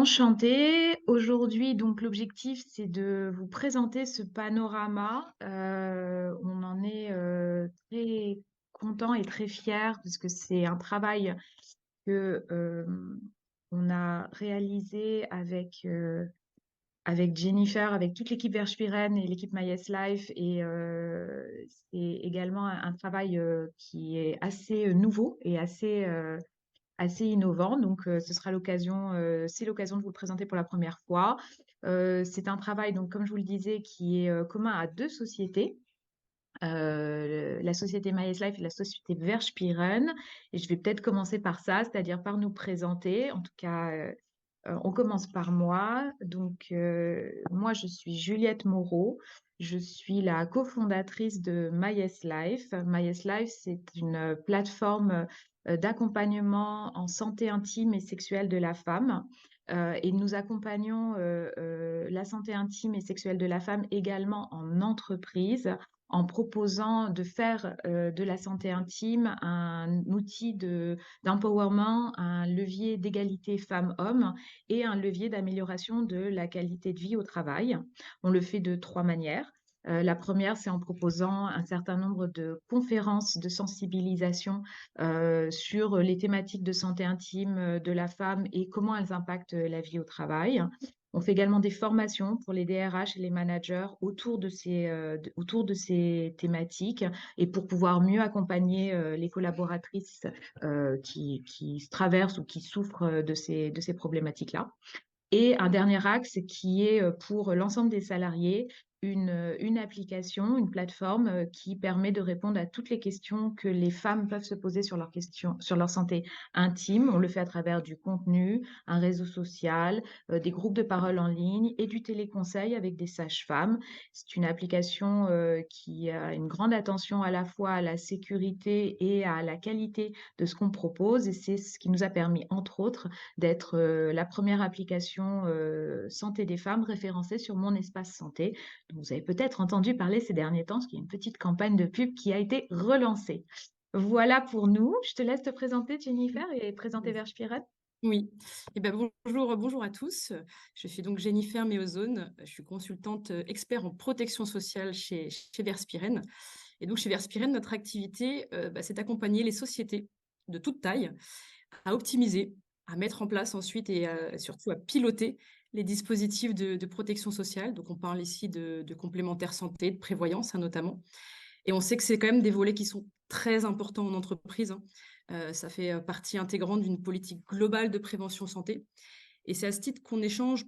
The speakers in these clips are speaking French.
Enchantée. Aujourd'hui, donc l'objectif, c'est de vous présenter ce panorama. On en est très content et très fiers parce que c'est un travail que on a réalisé avec Jennifer, avec toute l'équipe Verspiren et l'équipe MyS Life. Et c'est également un travail qui est assez nouveau et assez innovant. Donc, ce sera l'occasion, c'est l'occasion de vous le présenter pour la première fois. C'est un travail, donc, comme je vous le disais, qui est commun à deux sociétés. La société MyS Life et la société Verspiren. Et je vais peut-être commencer par ça, c'est-à-dire par nous présenter. En tout cas, on commence par moi. Donc, moi, je suis Juliette Moreau. Je suis la cofondatrice de MyS Life. MyS Life, c'est une plateforme d'accompagnement en santé intime et sexuelle de la femme. Et nous accompagnons la santé intime et sexuelle de la femme également en entreprise, en proposant de faire de la santé intime un outil d'empowerment, un levier d'égalité femmes-hommes et un levier d'amélioration de la qualité de vie au travail. On le fait de trois manières. La première, c'est en proposant un certain nombre de conférences de sensibilisation sur les thématiques de santé intime de la femme et comment elles impactent la vie au travail. On fait également des formations pour les DRH et les managers autour de ces thématiques et pour pouvoir mieux accompagner les collaboratrices qui se traversent ou qui souffrent de ces problématiques-là. Et un dernier axe qui est pour l'ensemble des salariés une application, une plateforme qui permet de répondre à toutes les questions que les femmes peuvent se poser sur sur leur santé intime. On le fait à travers du contenu, un réseau social, des groupes de parole en ligne et du téléconseil avec des sages-femmes. C'est une application qui a une grande attention à la fois à la sécurité et à la qualité de ce qu'on propose. Et c'est ce qui nous a permis, entre autres, d'être la première application santé des femmes référencée sur Mon Espace Santé, dont vous avez peut-être entendu parler ces derniers temps, parce qu'il y a une petite campagne de pub qui a été relancée. Voilà pour nous. Je te laisse te présenter, Jennifer, et présenter Verspiren. Oui, eh ben, bonjour à tous. Je suis donc Jennifer Méozone. Je suis consultante expert en protection sociale chez Verspiren. Et donc, chez Verspiren, notre activité, c'est d'accompagner les sociétés de toute taille à optimiser, à mettre en place ensuite et surtout à piloter les dispositifs de protection sociale. Donc, on parle ici de complémentaire santé, de prévoyance, hein, notamment. Et on sait que c'est quand même des volets qui sont très importants en entreprise, hein. Ça fait partie intégrante d'une politique globale de prévention santé. Et c'est à ce titre qu'on échange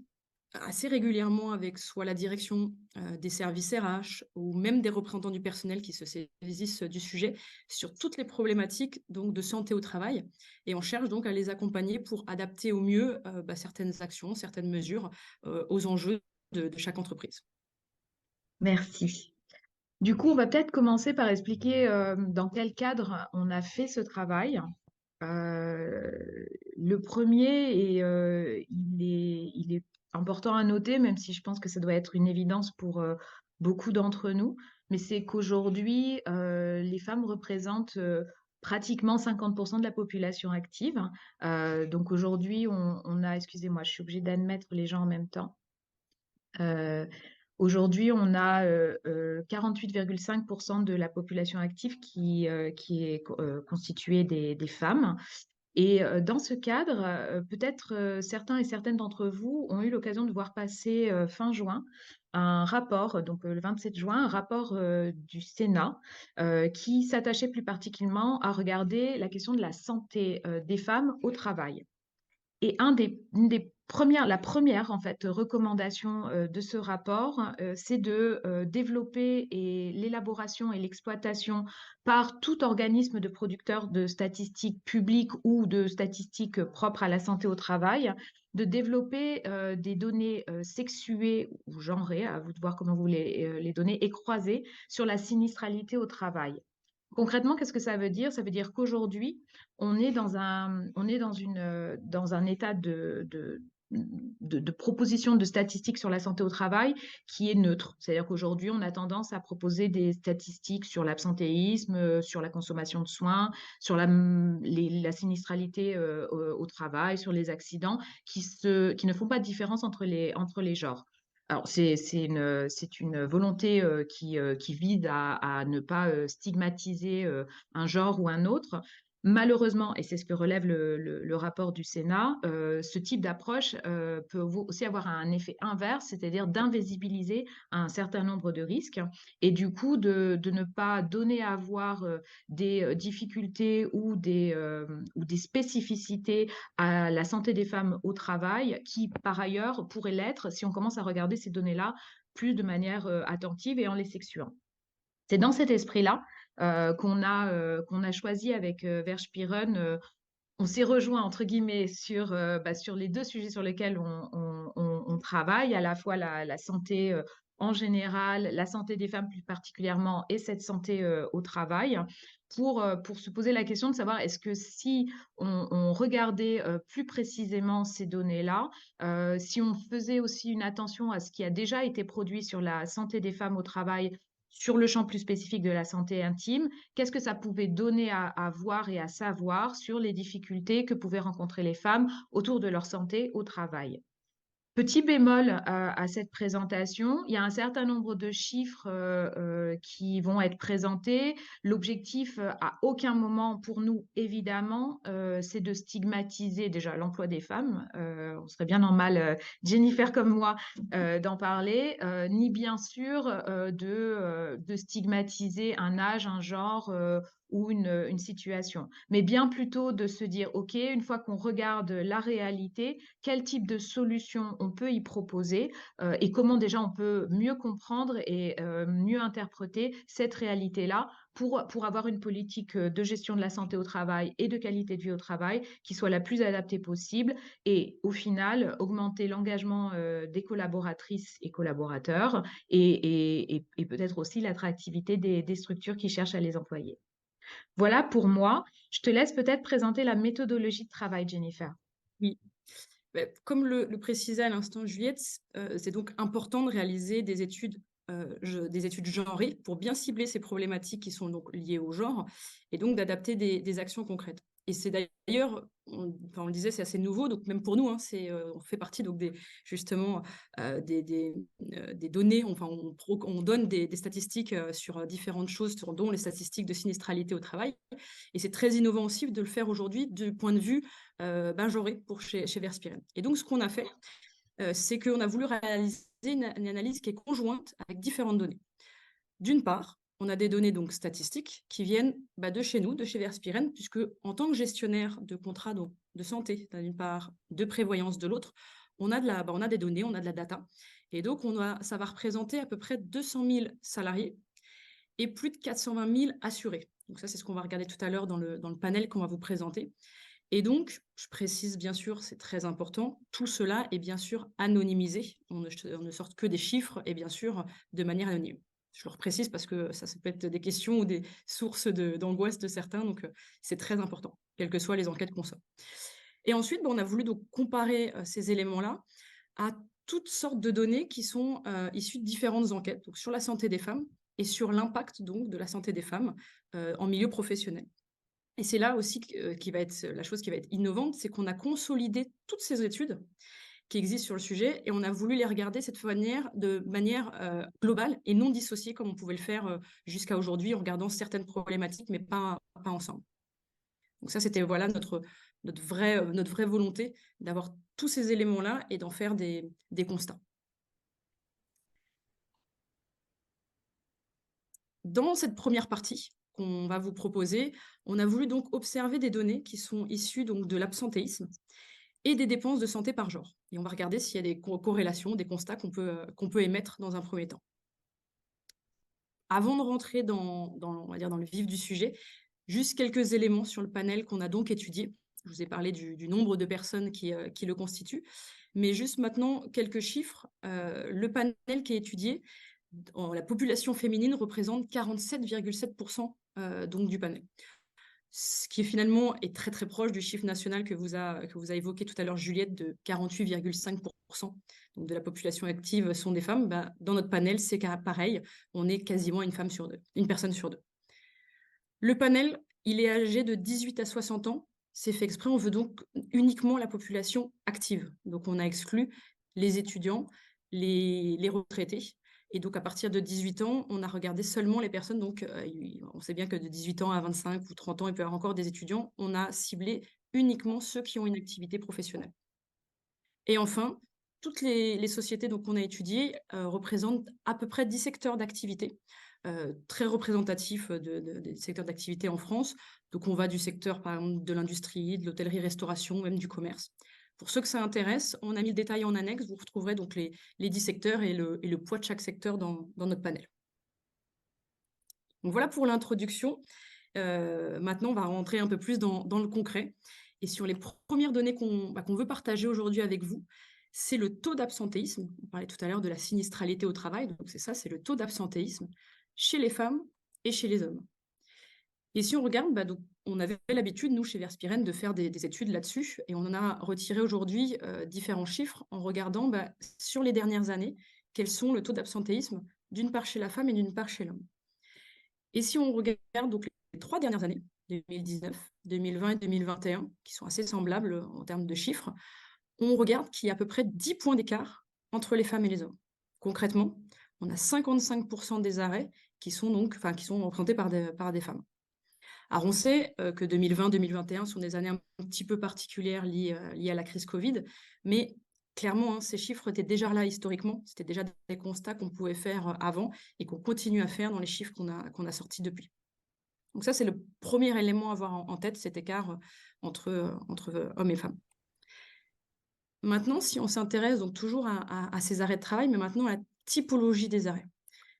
assez régulièrement avec soit la direction des services RH ou même des représentants du personnel qui se saisissent du sujet sur toutes les problématiques donc, de santé au travail. Et on cherche donc à les accompagner pour adapter au mieux certaines actions, certaines mesures aux enjeux de chaque entreprise. Merci. Du coup, on va peut-être commencer par expliquer dans quel cadre on a fait ce travail. Euh, le premier, il est important à noter, même si je pense que ça doit être une évidence pour beaucoup d'entre nous, mais c'est qu'aujourd'hui, les femmes représentent pratiquement 50% de la population active. Donc aujourd'hui, on a, excusez-moi, je suis obligée d'admettre les gens en même temps. Euh, Aujourd'hui, on a 48,5% de la population active qui est constituée des femmes. Et dans ce cadre, peut-être certains et certaines d'entre vous ont eu l'occasion de voir passer fin juin un rapport, donc le 27 juin, un rapport du Sénat qui s'attachait plus particulièrement à regarder la question de la santé des femmes au travail. Et la première en fait recommandation de ce rapport, c'est de développer l'élaboration et l'exploitation par tout organisme de producteur de statistiques publiques ou de statistiques propres à la santé au travail, de développer des données sexuées ou genrées, à vous de voir comment vous les donnez, et croisées sur la sinistralité au travail. Concrètement, qu'est-ce que ça veut dire? Ça veut dire qu'aujourd'hui, on est dans un état de proposition de statistiques sur la santé au travail qui est neutre. C'est-à-dire qu'aujourd'hui, on a tendance à proposer des statistiques sur l'absentéisme, sur la consommation de soins, sur la sinistralité au travail, sur les accidents, qui ne font pas de différence entre les genres. Alors, c'est une volonté qui vise à ne pas stigmatiser un genre ou un autre. Malheureusement, et c'est ce que relève le rapport du Sénat, ce type d'approche peut aussi avoir un effet inverse, c'est-à-dire d'invisibiliser un certain nombre de risques et du coup de ne pas donner à voir des difficultés ou des spécificités à la santé des femmes au travail qui, par ailleurs, pourraient l'être si on commence à regarder ces données-là plus de manière attentive et en les sexuant. C'est dans cet esprit-là qu'on a choisi avec Verspieren. On s'est rejoint entre guillemets sur les deux sujets sur lesquels on travaille, à la fois la santé en général, la santé des femmes plus particulièrement et cette santé au travail, pour se poser la question de savoir est-ce que si on regardait plus précisément ces données-là, si on faisait aussi une attention à ce qui a déjà été produit sur la santé des femmes au travail, sur le champ plus spécifique de la santé intime, qu'est-ce que ça pouvait donner à voir et à savoir sur les difficultés que pouvaient rencontrer les femmes autour de leur santé au travail. Petit bémol à cette présentation, il y a un certain nombre de chiffres qui vont être présentés. L'objectif, à aucun moment pour nous, évidemment, c'est de stigmatiser déjà l'emploi des femmes. On serait bien normal, Jennifer comme moi, d'en parler, ni bien sûr de stigmatiser un âge, un genre ou une situation, mais bien plutôt de se dire, OK, une fois qu'on regarde la réalité, quel type de solution on peut y proposer et comment déjà on peut mieux comprendre et mieux interpréter cette réalité-là pour avoir une politique de gestion de la santé au travail et de qualité de vie au travail qui soit la plus adaptée possible et au final augmenter l'engagement des collaboratrices et collaborateurs et peut-être aussi l'attractivité des structures qui cherchent à les employer. Voilà pour moi. Je te laisse peut-être présenter la méthodologie de travail, Jennifer. Oui. Comme le précisait à l'instant Juliette, c'est donc important de réaliser des études genrées pour bien cibler ces problématiques qui sont donc liées au genre et donc d'adapter des actions concrètes. Et c'est d'ailleurs, on le disait, c'est assez nouveau, donc même pour nous, hein, on fait partie donc justement des données, enfin on donne des statistiques sur différentes choses, dont les statistiques de sinistralité au travail. Et c'est très innovant aussi de le faire aujourd'hui du point de vue genré chez Verspiren. Et donc, ce qu'on a fait, c'est qu'on a voulu réaliser une analyse qui est conjointe avec différentes données. D'une part, on a des données donc statistiques qui viennent de chez nous, de chez Verspiren, puisque en tant que gestionnaire de contrats de santé, d'une part, de prévoyance de l'autre, on a des données, on a de la data. Et donc, ça va représenter à peu près 200 000 salariés et plus de 420 000 assurés. Donc ça, c'est ce qu'on va regarder tout à l'heure dans le panel qu'on va vous présenter. Et donc, je précise bien sûr, c'est très important, tout cela est bien sûr anonymisé. On ne sort que des chiffres et bien sûr de manière anonyme. Je le précise parce que ça peut être des questions ou des sources d'angoisse de certains, donc c'est très important, quelles que soient les enquêtes qu'on sort. Et ensuite, on a voulu donc comparer ces éléments-là à toutes sortes de données qui sont issues de différentes enquêtes, donc sur la santé des femmes et sur l'impact donc de la santé des femmes en milieu professionnel. Et c'est là aussi qui va être la chose qui va être innovante, c'est qu'on a consolidé toutes ces études qui existent sur le sujet et on a voulu les regarder de manière globale et non dissociée comme on pouvait le faire jusqu'à aujourd'hui en regardant certaines problématiques mais pas ensemble. Donc ça, c'était voilà notre vraie volonté d'avoir tous ces éléments-là et d'en faire des constats. Dans cette première partie qu'on va vous proposer, on a voulu donc observer des données qui sont issues donc de l'absentéisme et des dépenses de santé par genre. Et on va regarder s'il y a des corrélations, des constats qu'on peut émettre dans un premier temps. Avant de rentrer on va dire dans le vif du sujet, juste quelques éléments sur le panel qu'on a donc étudié. Je vous ai parlé du nombre de personnes qui le constituent, mais juste maintenant quelques chiffres. Le panel qui est étudié, la population féminine représente 47,7% donc du panel. ce qui finalement est très, très proche du chiffre national que vous a évoqué tout à l'heure Juliette, de 48,5% donc de la population active sont des femmes. Bah, dans notre panel, c'est pareil, on est quasiment une personne sur 2. Le panel, il est âgé de 18 à 60 ans. C'est fait exprès, on veut donc uniquement la population active. Donc on a exclu les étudiants, les retraités. Et donc à partir de 18 ans, on a regardé seulement les personnes. Donc on sait bien que de 18 ans à 25 ou 30 ans, il peut y avoir encore des étudiants. On a ciblé uniquement ceux qui ont une activité professionnelle. Et enfin, toutes les sociétés donc, qu'on a étudiées représentent à peu près 10 secteurs d'activité, très représentatifs des secteurs d'activité en France. Donc on va du secteur, par exemple, de l'industrie, de l'hôtellerie-restauration, même du commerce. Pour ceux que ça intéresse, on a mis le détail en annexe. Vous retrouverez donc les 10 secteurs et le poids de chaque secteur dans notre panel. Donc voilà pour l'introduction. Maintenant, on va rentrer un peu plus dans le concret. Et sur les premières données qu'on veut partager aujourd'hui avec vous, c'est le taux d'absentéisme. On parlait tout à l'heure de la sinistralité au travail. Donc c'est ça, c'est le taux d'absentéisme chez les femmes et chez les hommes. Et si on regarde, donc, on avait l'habitude, nous, chez Verspiren, de faire des études là-dessus. Et on en a retiré aujourd'hui différents chiffres en regardant sur les dernières années, quels sont le taux d'absentéisme d'une part chez la femme et d'une part chez l'homme. Et si on regarde donc les 3 dernières années, 2019, 2020 et 2021, qui sont assez semblables en termes de chiffres, on regarde qu'il y a à peu près 10 points d'écart entre les femmes et les hommes. Concrètement, on a 55% des arrêts qui sont représentés par des femmes. Alors on sait que 2020-2021 sont des années un petit peu particulières liées à la crise Covid, mais clairement, ces chiffres étaient déjà là historiquement, c'était déjà des constats qu'on pouvait faire avant et qu'on continue à faire dans les chiffres qu'on a sortis depuis. Donc ça, c'est le premier élément à avoir en tête, cet écart entre hommes et femmes. Maintenant, si on s'intéresse donc toujours à ces arrêts de travail, mais maintenant à la typologie des arrêts.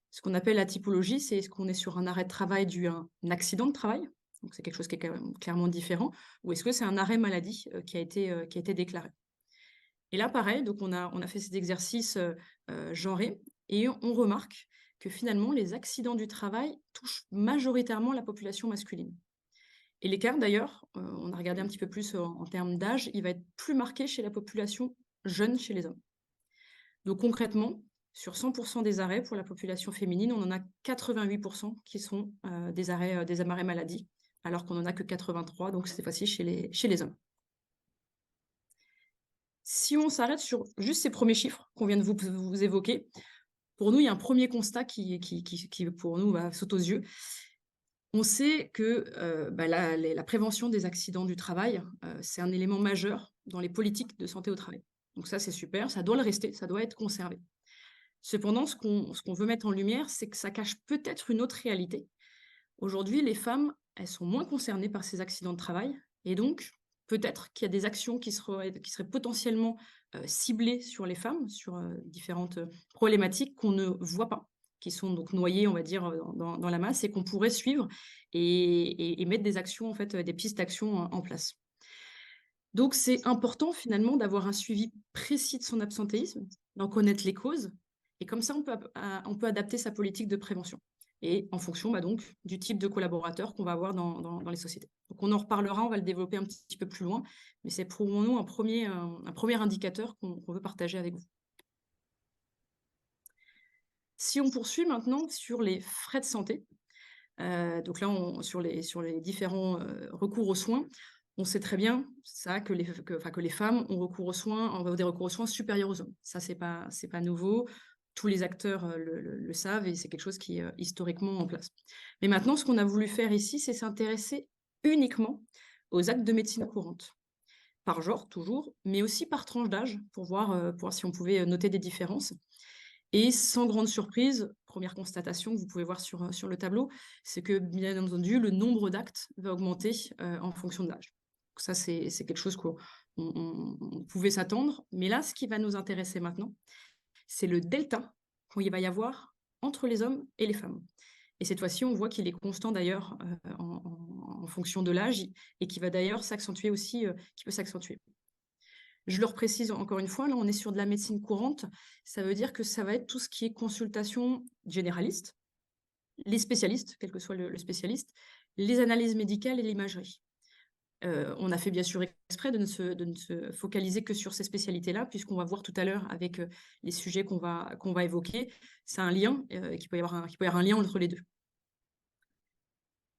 Ce qu'on appelle la typologie, c'est est-ce qu'on est sur un arrêt de travail dû à un accident de travail, donc c'est quelque chose qui est quand même clairement différent, ou est-ce que c'est un arrêt maladie qui a été déclaré. Et là, pareil, donc on a fait cet exercice genré, et on remarque que finalement, les accidents du travail touchent majoritairement la population masculine. Et l'écart, d'ailleurs, on a regardé un petit peu plus en termes d'âge, il va être plus marqué chez la population jeune, chez les hommes. Donc concrètement, sur 100% des arrêts pour la population féminine, on en a 88% qui sont des arrêts maladie, alors qu'on n'en a que 83%, donc cette fois-ci chez les hommes. Si on s'arrête sur juste ces premiers chiffres qu'on vient de vous évoquer, pour nous, il y a un premier constat qui pour nous, saute aux yeux. On sait que la prévention des accidents du travail, c'est un élément majeur dans les politiques de santé au travail. Donc ça, c'est super, ça doit le rester, ça doit être conservé. Cependant, ce qu'on veut mettre en lumière, c'est que ça cache peut-être une autre réalité. Aujourd'hui, les femmes, elles sont moins concernées par ces accidents de travail, et donc peut-être qu'il y a des actions qui seraient potentiellement ciblées sur les femmes, sur différentes problématiques qu'on ne voit pas, qui sont donc noyées, on va dire, dans la masse, et qu'on pourrait suivre et mettre des actions, en fait, des pistes d'action en place. Donc c'est important finalement d'avoir un suivi précis de son absentéisme, d'en connaître les causes, et comme ça on peut adapter sa politique de prévention, et en fonction donc du type de collaborateur qu'on va avoir dans les sociétés. Donc on en reparlera, on va le développer un petit peu plus loin, mais c'est pour nous un premier indicateur qu'on veut partager avec vous. Si on poursuit maintenant sur les frais de santé, donc là sur les différents recours aux soins, on sait très bien ça que les femmes ont recours aux soins, ont des recours aux soins supérieurs aux hommes. Ça, c'est pas nouveau. Tous les acteurs le savent, et c'est quelque chose qui est historiquement en place. Mais maintenant, ce qu'on a voulu faire ici, c'est s'intéresser uniquement aux actes de médecine courante, par genre toujours, mais aussi par tranche d'âge, pour voir si on pouvait noter des différences. Et sans grande surprise, première constatation que vous pouvez voir sur le tableau, c'est que bien entendu, le nombre d'actes va augmenter en fonction de l'âge. Ça, c'est quelque chose qu'on pouvait s'attendre. Mais là, ce qui va nous intéresser maintenant, c'est le delta qu'il va y avoir entre les hommes et les femmes. Et cette fois-ci, on voit qu'il est constant d'ailleurs en fonction de l'âge, et qui va d'ailleurs s'accentuer aussi, qui peut s'accentuer. Je le reprécise encore une fois, là, on est sur de la médecine courante. Ça veut dire que ça va être tout ce qui est consultation généraliste, les spécialistes, quel que soit le spécialiste, les analyses médicales et l'imagerie. On a fait bien sûr exprès de ne se focaliser que sur ces spécialités-là, puisqu'on va voir tout à l'heure avec, les sujets qu'on va évoquer, c'est un lien, qu'il peut y avoir un lien entre les 2.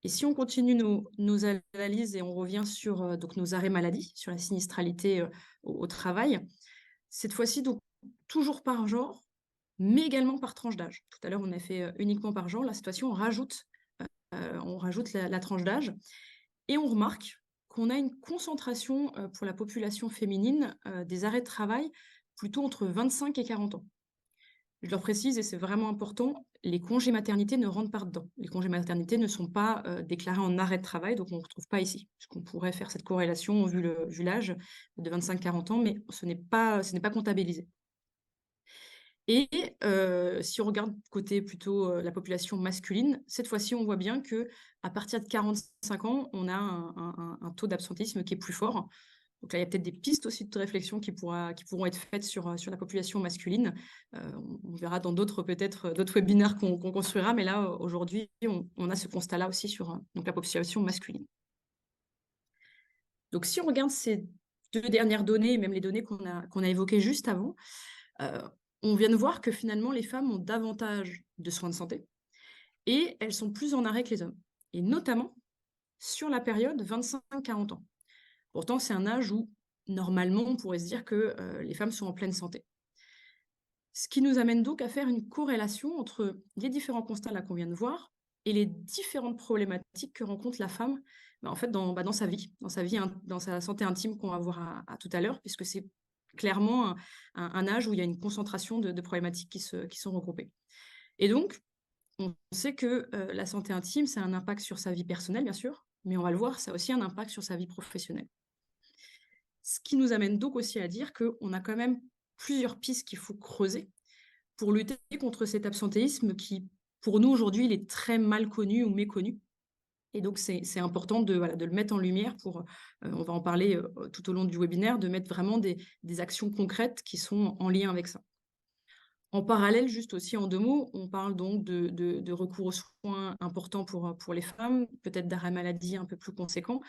Et si on continue nos analyses et on revient sur, donc nos arrêts maladie, sur la sinistralité, au travail, cette fois-ci donc toujours par genre, mais également par tranche d'âge. Tout à l'heure, on a fait, uniquement par genre. Là, cette fois-ci, on rajoute la tranche d'âge et on remarque qu'on a une concentration, pour la population féminine, des arrêts de travail plutôt entre 25 et 40 ans. Je leur précise et c'est vraiment important, les congés maternité ne rentrent pas dedans. Les congés maternité ne sont pas, déclarés en arrêt de travail, donc on ne retrouve pas ici. Puisqu'on pourrait faire cette corrélation vu l'âge de 25-40 ans, mais ce n'est pas comptabilisé. Et si on regarde côté plutôt, la population masculine, cette fois-ci, on voit bien que à partir de 45 ans, on a un taux d'absentéisme qui est plus fort. Donc là, il y a peut-être des pistes aussi de réflexion qui pourront être faites sur la population masculine. On verra dans d'autres peut-être, d'autres webinaires qu'on construira, mais là, aujourd'hui, on a ce constat-là aussi sur, donc la population masculine. Donc si on regarde ces 2 dernières données et même les données qu'on a évoquées juste avant, heu, on vient de voir que finalement les femmes ont davantage de soins de santé et elles sont plus en arrêt que les hommes et notamment sur la période 25-40 ans. Pourtant, c'est un âge où, normalement, on pourrait se dire que, les femmes sont en pleine santé. Ce qui nous amène donc à faire une corrélation entre les différents constats là qu'on vient de voir et les différentes problématiques que rencontre la femme, en fait dans sa vie dans sa santé intime qu'on va voir à tout à l'heure, puisque c'est clairement un âge où il y a une concentration de problématiques qui sont regroupées. Et donc, on sait que, la santé intime, ça a un impact sur sa vie personnelle, bien sûr, mais on va le voir, ça a aussi un impact sur sa vie professionnelle. Ce qui nous amène donc aussi à dire qu'on a quand même plusieurs pistes qu'il faut creuser pour lutter contre cet absentéisme qui, pour nous, aujourd'hui, il est très mal connu ou méconnu. Et donc, c'est important voilà, de le mettre en lumière pour, on va en parler tout au long du webinaire, de mettre vraiment des actions concrètes qui sont en lien avec ça. En parallèle, juste aussi en 2 mots, on parle donc de recours aux soins importants pour les femmes, peut-être d'arrêt maladie un peu plus conséquent.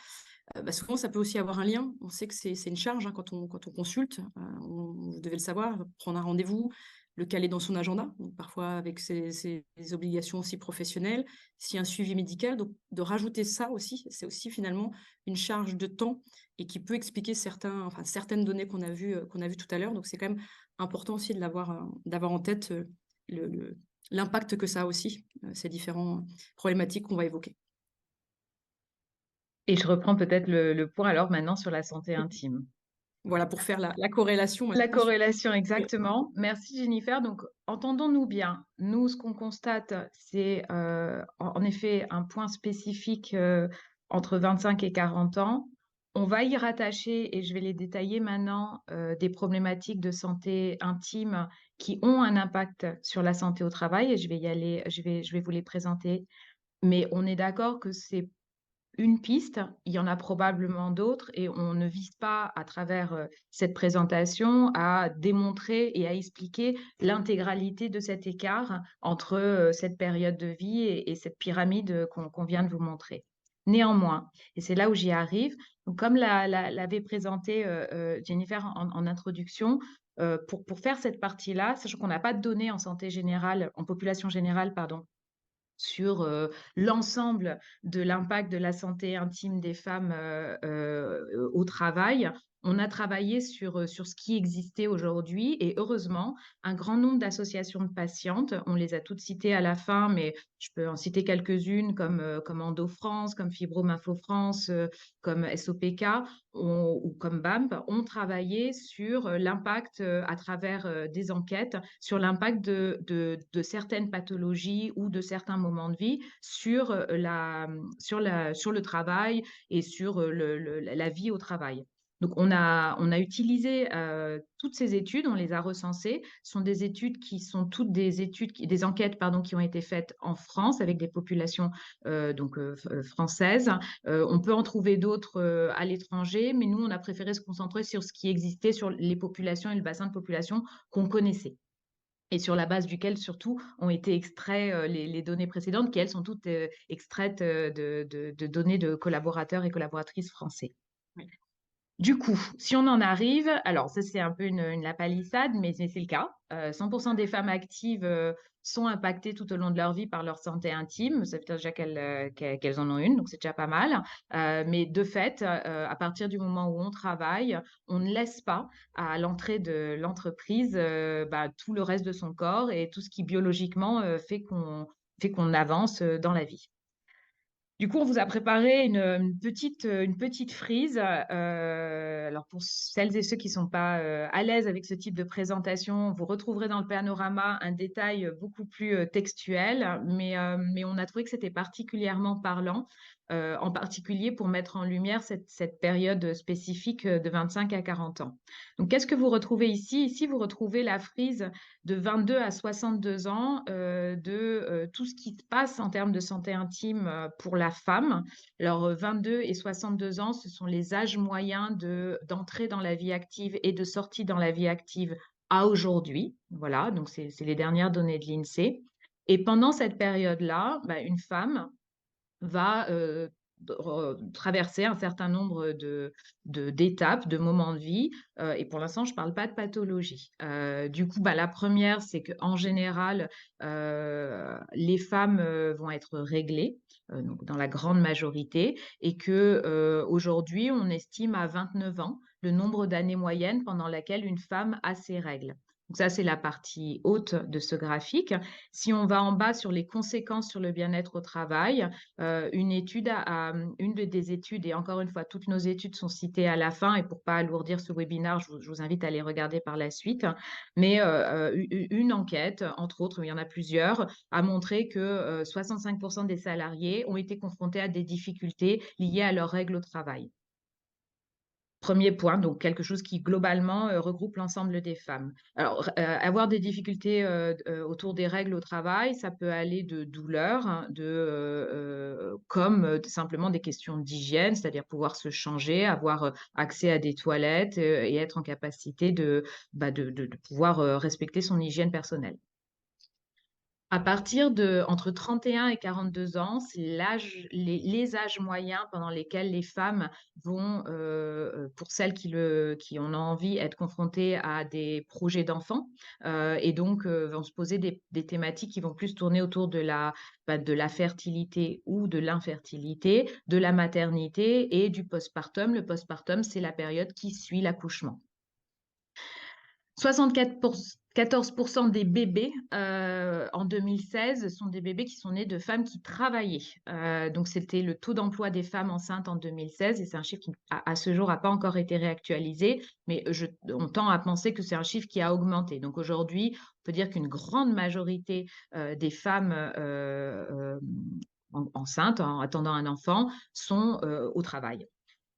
Souvent, ça peut aussi avoir un lien. On sait que c'est une charge, hein, quand on consulte, vous devez le savoir, prendre un rendez-vous, le caler dans son agenda, donc parfois avec ses obligations aussi professionnelles, s'il y a un suivi médical, donc de rajouter ça aussi, c'est aussi finalement une charge de temps et qui peut expliquer certaines données qu'on a vues tout à l'heure. Donc c'est quand même important aussi d'avoir en tête, l'impact que ça a aussi, ces différentes problématiques qu'on va évoquer. Et je reprends peut-être le point alors maintenant sur la santé intime. Voilà, pour faire la corrélation La maintenant sur corrélation, oui, exactement. Merci Jennifer. Donc, entendons-nous bien. Nous, ce qu'on constate, c'est en effet un point spécifique entre 25 et 40 ans. On va y rattacher, et je vais les détailler maintenant, des problématiques de santé intime qui ont un impact sur la santé au travail, et je vais y aller, je vais vous les présenter. Mais on est d'accord que c'est une piste, il y en a probablement d'autres et on ne vise pas à travers, cette présentation à démontrer et à expliquer l'intégralité de cet écart entre, cette période de vie et cette pyramide, qu'on vient de vous montrer. Néanmoins, et c'est là où j'y arrive, donc comme l'avait présenté, Jennifer en introduction, pour faire cette partie-là, sachant qu'on n'a pas de données en santé générale, en population générale, pardon, sur, l'ensemble de l'impact de la santé intime des femmes, au travail. On a travaillé sur ce qui existait aujourd'hui et heureusement, un grand nombre d'associations de patientes, on les a toutes citées à la fin, mais je peux en citer quelques-unes comme Endo France, comme Fibromyalgie France, comme SOPK ou comme BAMP, ont travaillé sur, l'impact, à travers, des enquêtes, sur l'impact de certaines pathologies ou de certains moments de vie sur, sur le travail et sur, la vie au travail. Donc on a utilisé, toutes ces études, on les a recensées. Ce sont des études qui sont toutes des enquêtes pardon, qui ont été faites en France avec des populations, françaises. On peut en trouver d'autres, à l'étranger, mais nous, on a préféré se concentrer sur ce qui existait sur les populations et le bassin de population qu'on connaissait. et sur la base duquel surtout ont été extraits les données précédentes, qui elles sont toutes extraites de données de collaborateurs et collaboratrices français. Oui. Du coup, si on en arrive, alors ça c'est un peu la palissade, mais c'est le cas. 100% des femmes actives sont impactées tout au long de leur vie par leur santé intime. Ça veut dire déjà qu'elles en ont une, donc c'est déjà pas mal. Mais de fait, à partir du moment où on travaille, on ne laisse pas à l'entrée de l'entreprise tout le reste de son corps et tout ce qui biologiquement fait qu'on avance dans la vie. Du coup, on vous a préparé une petite frise. Alors, pour celles et ceux qui ne sont pas à l'aise avec ce type de présentation, vous retrouverez dans le panorama un détail beaucoup plus textuel, mais on a trouvé que c'était particulièrement parlant, en particulier pour mettre en lumière cette période spécifique de 25 à 40 ans. Donc, qu'est-ce que vous retrouvez ici? Ici, vous retrouvez la frise de 22 à 62 ans de tout ce qui se passe en termes de santé intime pour la femme. Alors, 22 et 62 ans, ce sont les âges moyens d'entrée dans la vie active et de sortie dans la vie active à aujourd'hui. Voilà, donc c'est les dernières données de l'INSEE. Et pendant cette période-là, une femme va traverser un certain nombre d'étapes, de moments de vie. Et pour l'instant, je ne parle pas de pathologie. Du coup, la première, c'est qu'en général, les femmes vont être réglées, donc dans la grande majorité, et que aujourd'hui, on estime à 29 ans le nombre d'années moyennes pendant laquelle une femme a ses règles. Donc ça, c'est la partie haute de ce graphique. Si on va en bas sur les conséquences sur le bien-être au travail, une des études, et encore une fois, toutes nos études sont citées à la fin, et pour pas alourdir ce webinaire, je vous invite à les regarder par la suite. Mais une enquête, entre autres, il y en a plusieurs, a montré que 65% des salariés ont été confrontés à des difficultés liées à leurs règles au travail. Premier point, donc quelque chose qui globalement regroupe l'ensemble des femmes. Alors, avoir des difficultés autour des règles au travail, ça peut aller de douleurs, hein, comme simplement des questions d'hygiène, c'est-à-dire pouvoir se changer, avoir accès à des toilettes et être en capacité de pouvoir respecter son hygiène personnelle. À partir de entre 31 et 42 ans, c'est les âges moyens pendant lesquels les femmes vont, pour celles qui en ont envie, être confrontées à des projets d'enfants, et donc vont se poser des thématiques qui vont plus tourner autour de la fertilité ou de l'infertilité, de la maternité et du postpartum. Le postpartum, c'est la période qui suit l'accouchement. 74% des bébés en 2016 sont des bébés qui sont nés de femmes qui travaillaient. Donc, c'était le taux d'emploi des femmes enceintes en 2016, et c'est un chiffre qui, à ce jour, n'a pas encore été réactualisé, mais on tend à penser que c'est un chiffre qui a augmenté. Donc, aujourd'hui, on peut dire qu'une grande majorité des femmes enceintes, en attendant un enfant, sont au travail.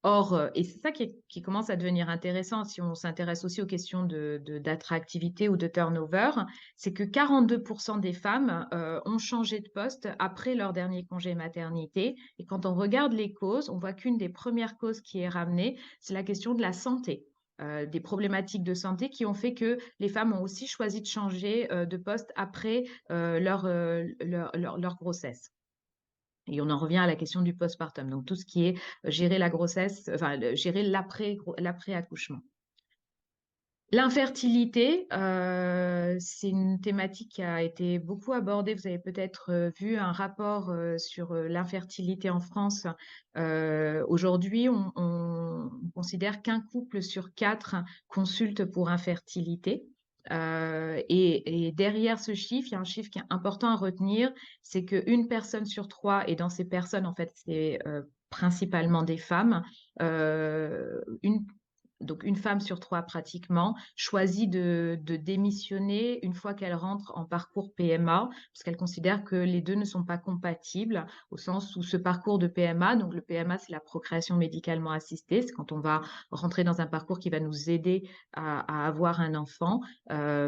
Or, et c'est ça qui commence à devenir intéressant si on s'intéresse aussi aux questions d'attractivité ou de turnover, c'est que 42% des femmes ont changé de poste après leur dernier congé maternité. Et quand on regarde les causes, on voit qu'une des premières causes qui est ramenée, c'est la question de la santé. Des problématiques de santé qui ont fait que les femmes ont aussi choisi de changer de poste après leur grossesse. Et on en revient à la question du postpartum, donc tout ce qui est gérer la grossesse, enfin gérer l'après-accouchement. L'infertilité, c'est une thématique qui a été beaucoup abordée. Vous avez peut-être vu un rapport sur l'infertilité en France. Aujourd'hui, on considère qu'un couple sur 4 consulte pour infertilité. Et derrière ce chiffre, il y a un chiffre qui est important à retenir, c'est qu'une personne sur 3, et dans ces personnes, en fait, c'est principalement des femmes, donc une femme sur 3 pratiquement, choisit de démissionner une fois qu'elle rentre en parcours PMA, parce qu'elle considère que les deux ne sont pas compatibles, au sens où ce parcours de PMA, donc le PMA, c'est la procréation médicalement assistée, c'est quand on va rentrer dans un parcours qui va nous aider à avoir un enfant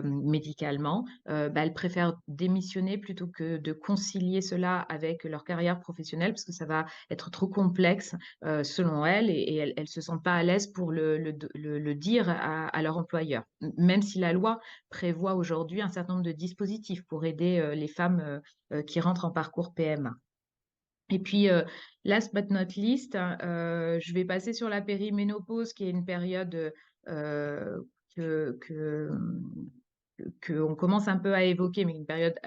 médicalement. Elle préfère démissionner plutôt que de concilier cela avec leur carrière professionnelle, parce que ça va être trop complexe selon elle, et elles ne se sentent pas à l'aise pour le le dire à leur employeur, même si la loi prévoit aujourd'hui un certain nombre de dispositifs pour aider les femmes qui rentrent en parcours PMA. Et puis, last but not least, je vais passer sur la périménopause, qui est une période que, que, qu'on commence un peu à évoquer, mais une période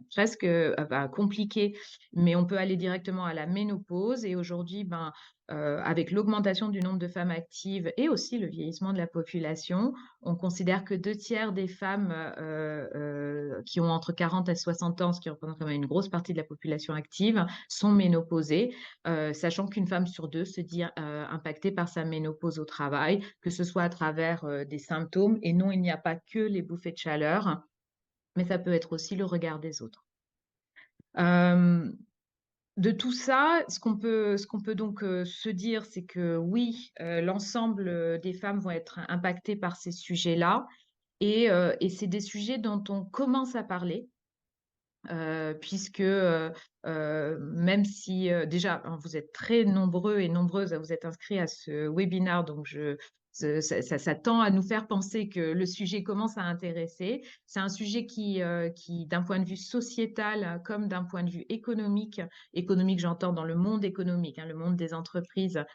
presque enfin, compliquée, mais on peut aller directement à la ménopause. Et aujourd'hui, avec l'augmentation du nombre de femmes actives et aussi le vieillissement de la population, on considère que 2 tiers des femmes qui ont entre 40 et 60 ans, ce qui représente quand même une grosse partie de la population active, sont ménopausées, sachant qu'une femme sur deux se dit impactée par sa ménopause au travail, que ce soit à travers des symptômes. Et non, il n'y a pas que les bouffées de chaleur, mais ça peut être aussi le regard des autres. De tout ça, ce qu'on peut donc se dire, c'est que oui, l'ensemble des femmes vont être impactées par ces sujets-là, et c'est des sujets dont on commence à parler, puisque même si déjà hein, vous êtes très nombreux et nombreuses à vous être inscrits à ce webinaire, donc ça tend à nous faire penser que le sujet commence à intéresser. C'est un sujet qui d'un point de vue sociétal comme d'un point de vue économique, j'entends dans le monde économique, hein, le monde des entreprises,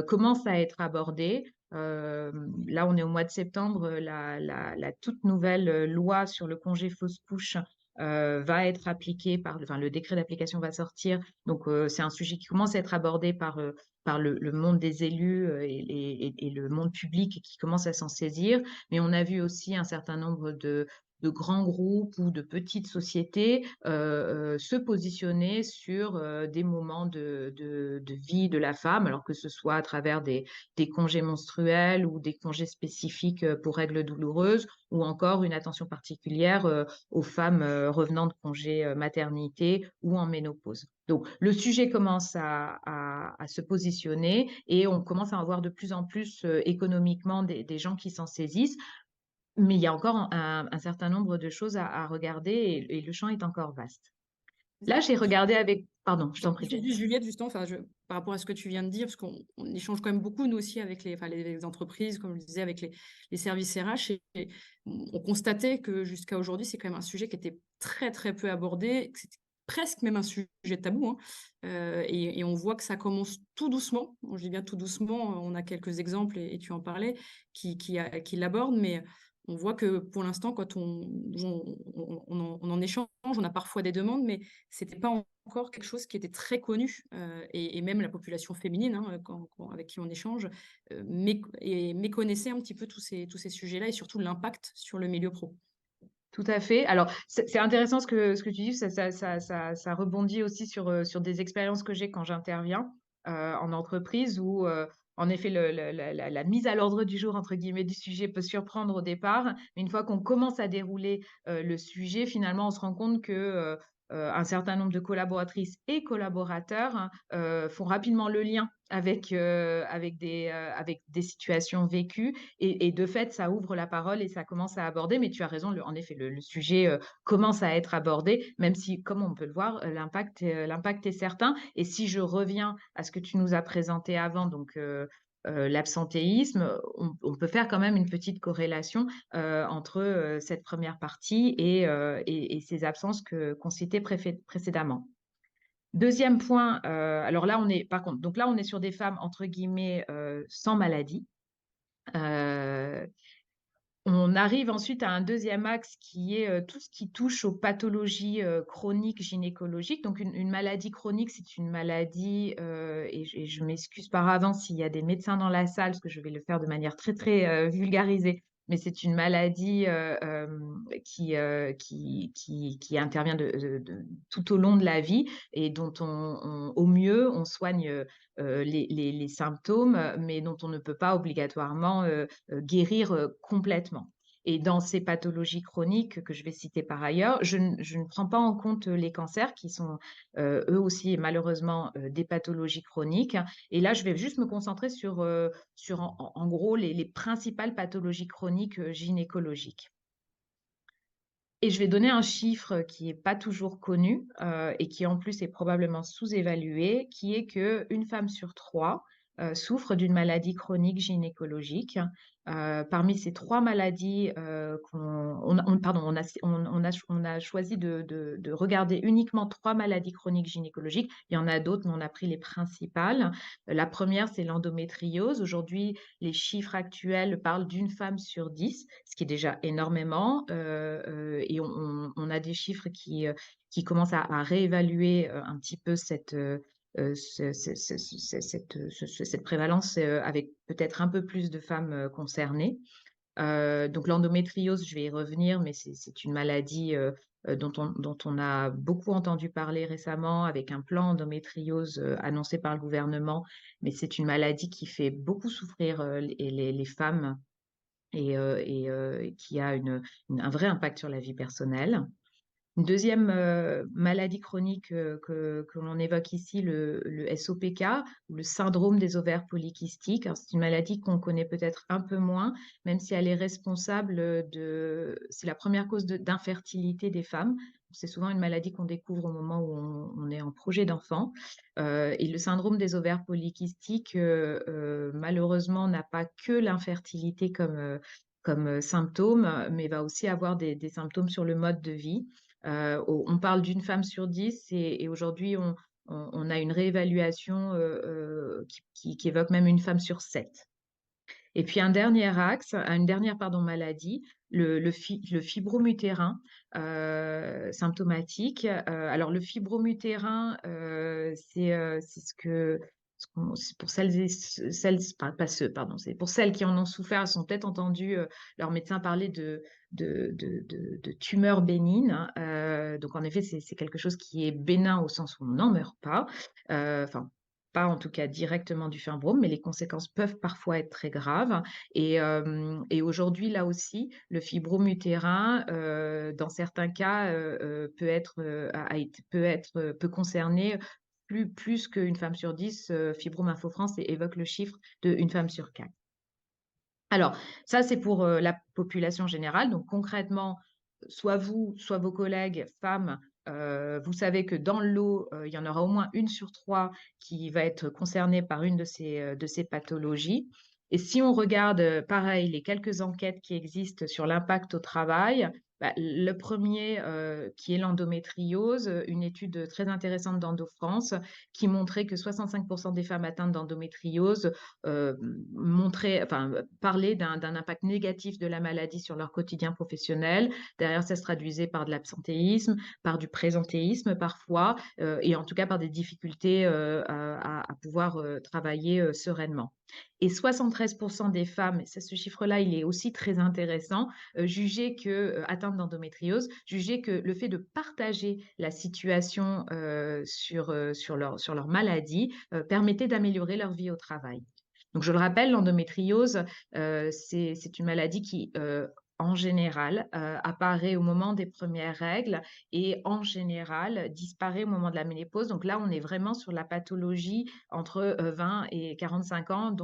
commence à être abordé. Là, on est au mois de septembre, la toute nouvelle loi sur le congé fausse couche va être appliqué enfin, le décret d'application va sortir. Donc, c'est un sujet qui commence à être abordé par le monde des élus et le monde public qui commence à s'en saisir. Mais on a vu aussi un certain nombre de grands groupes ou de petites sociétés se positionner sur des moments de vie de la femme, alors que ce soit à travers des congés menstruels ou des congés spécifiques pour règles douloureuses, ou encore une attention particulière aux femmes revenant de congé maternité ou en ménopause. Donc, le sujet commence à se positionner et on commence à avoir de plus en plus économiquement des gens qui s'en saisissent. Mais il y a encore un certain nombre de choses à regarder et le champ est encore vaste. Là, j'ai regardé avec... Pardon, je t'en prie, Juste, Jennifer. Juliette, justement, par rapport à ce que tu viens de dire, parce qu'on échange quand même beaucoup, nous aussi, avec les entreprises, comme je disais, avec les services RH, et on constatait que jusqu'à aujourd'hui, c'est quand même un sujet qui était très, très peu abordé, que c'était presque même un sujet tabou, hein. Et on voit que ça commence tout doucement. Je dis bien tout doucement, on a quelques exemples, et tu en parlais, qui l'abordent, mais on voit que pour l'instant, quand on en échange, on a parfois des demandes, mais c'était pas encore quelque chose qui était très connu, et même la population féminine, hein, avec qui on échange, méconnaissait un petit peu tous ces sujets-là et surtout l'impact sur le milieu pro. Tout à fait. Alors, c'est intéressant ce que tu dis, ça rebondit aussi sur des expériences que j'ai quand j'interviens en entreprise où, en effet, la mise à l'ordre du jour, entre guillemets, du sujet peut surprendre au départ. Mais une fois qu'on commence à dérouler le sujet, finalement, on se rend compte que un certain nombre de collaboratrices et collaborateurs font rapidement le lien avec des situations vécues et de fait, ça ouvre la parole et ça commence à aborder. Mais tu as raison, en effet, le sujet commence à être abordé, même si, comme on peut le voir, l'impact est certain. Et si je reviens à ce que tu nous as présenté avant, donc l'absentéisme, on peut faire quand même une petite corrélation entre cette première partie et ces absences qu'on citait précédemment. Deuxième point, alors là, par contre, donc là, on est sur des femmes, entre guillemets, sans maladie. On arrive ensuite à un deuxième axe qui est tout ce qui touche aux pathologies chroniques gynécologiques. Donc, une maladie chronique, c'est une maladie, et je m'excuse par avance s'il y a des médecins dans la salle, parce que je vais le faire de manière très, très vulgarisée, mais c'est une maladie qui intervient tout au long de la vie et dont au mieux, on soigne les symptômes, mais dont on ne peut pas obligatoirement guérir complètement. Et dans ces pathologies chroniques que je vais citer par ailleurs, je ne prends pas en compte les cancers qui sont eux aussi malheureusement des pathologies chroniques. Et là, je vais juste me concentrer sur en gros les principales pathologies chroniques gynécologiques. Et je vais donner un chiffre qui n'est pas toujours connu et qui en plus est probablement sous-évalué, qui est qu'une femme sur 3 souffrent d'une maladie chronique gynécologique. Parmi ces 3 maladies, on a choisi de regarder uniquement 3 maladies chroniques gynécologiques. Il y en a d'autres, mais on a pris les principales. La première, c'est l'endométriose. Aujourd'hui, les chiffres actuels parlent d'une femme sur 10, ce qui est déjà énormément. Et on a des chiffres qui commencent à réévaluer un petit peu cette prévalence avec peut-être un peu plus de femmes concernées. Donc l'endométriose, je vais y revenir, mais c'est une maladie dont on a beaucoup entendu parler récemment avec un plan endométriose annoncé par le gouvernement. Mais c'est une maladie qui fait beaucoup souffrir les femmes et qui a un vrai impact sur la vie personnelle. Une deuxième maladie chronique que l'on évoque ici, le SOPK, ou le syndrome des ovaires polykystiques. C'est une maladie qu'on connaît peut-être un peu moins, même si elle est responsable c'est la première cause d'infertilité des femmes. C'est souvent une maladie qu'on découvre au moment où on est en projet d'enfant. Et le syndrome des ovaires polykystiques, malheureusement, n'a pas que l'infertilité comme symptôme, mais va aussi avoir des symptômes sur le mode de vie. On parle d'une femme sur 10 et aujourd'hui, on a une réévaluation qui évoque même une femme sur 7. Et puis un dernier axe, une dernière maladie, le fibromutérin symptomatique. Alors le fibromutérin, c'est c'est pour pas ceux, pardon, c'est pour celles qui en ont souffert, elles ont peut-être entendu leur médecin parler de tumeurs bénignes, hein. Donc en effet, c'est quelque chose qui est bénin au sens où on n'en meurt pas. Enfin, pas en tout cas directement du fibrome, mais les conséquences peuvent parfois être très graves. Et aujourd'hui, là aussi, le fibromutérin, dans certains cas, peut concerner plus qu'une femme sur 10. Fibrome Info France évoque le chiffre d'une femme sur 4. Alors, ça, c'est pour la population générale. Donc, concrètement, soit vous, soit vos collègues femmes, vous savez que dans le lot, il y en aura au moins une sur 3 qui va être concernée par une de ces pathologies. Et si on regarde, pareil, les quelques enquêtes qui existent sur l'impact au travail, le premier, qui est l'endométriose, une étude très intéressante d'Endo-France qui montrait que 65% des femmes atteintes d'endométriose parler d'un impact négatif de la maladie sur leur quotidien professionnel. Derrière, ça se traduisait par de l'absentéisme, par du présentéisme parfois, et en tout cas par des difficultés à pouvoir travailler sereinement. Et 73% des femmes, ce chiffre-là, il est aussi très intéressant, atteintes d'endométriose, jugeaient que le fait de partager la situation sur leur maladie permettait d'améliorer leur vie au travail. Donc, je le rappelle, l'endométriose, c'est une maladie qui, en général, apparaît au moment des premières règles et, en général, disparaît au moment de la ménopause. Donc là, on est vraiment sur la pathologie entre 20 et 45 ans,